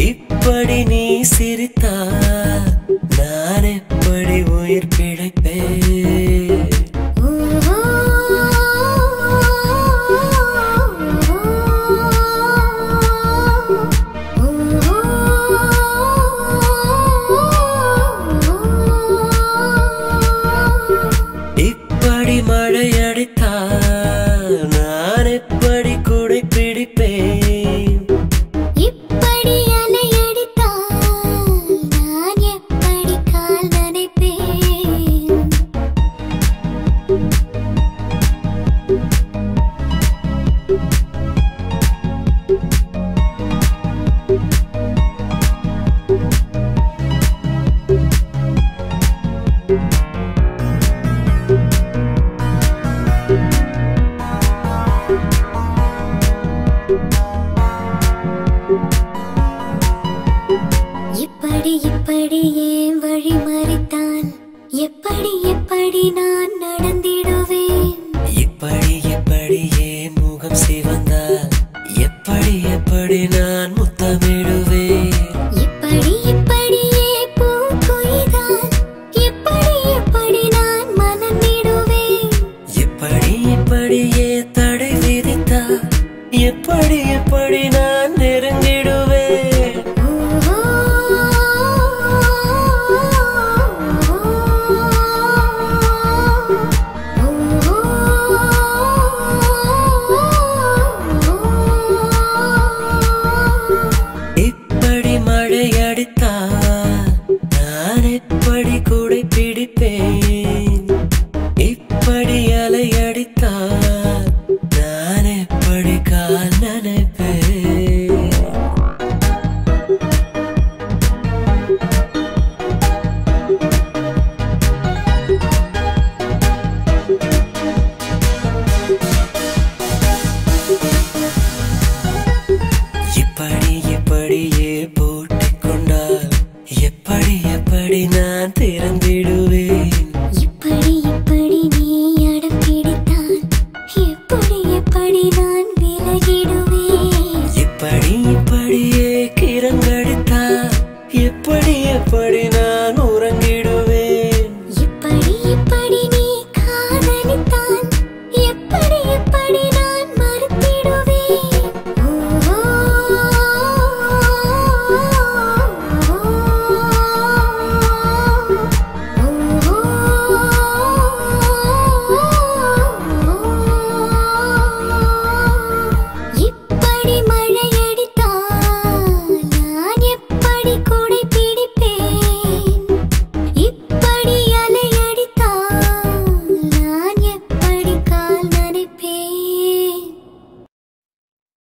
இப்படி நீ சிரித்தால் நான் எப்படி உயிர் பிழைப்பேன்? இப்படி மழை அடித்தால் நான் எப்படி குடை பிடிப்பேன்? இப்படி ஏன் வழி மறித்தான்? எப்படி எப்படி நான் நடந்திடுவேன்? இப்படி ஏன் முகம் சிவந்தால் எப்படி எப்படி நான் முத்தமிடுவேன்? இப்படியே பூ கொய்தால் எப்படி எப்படி நான் மலர்ந்திடுவேன்? இப்படியே தடை விதித்தால் எப்படி எப்படி நான்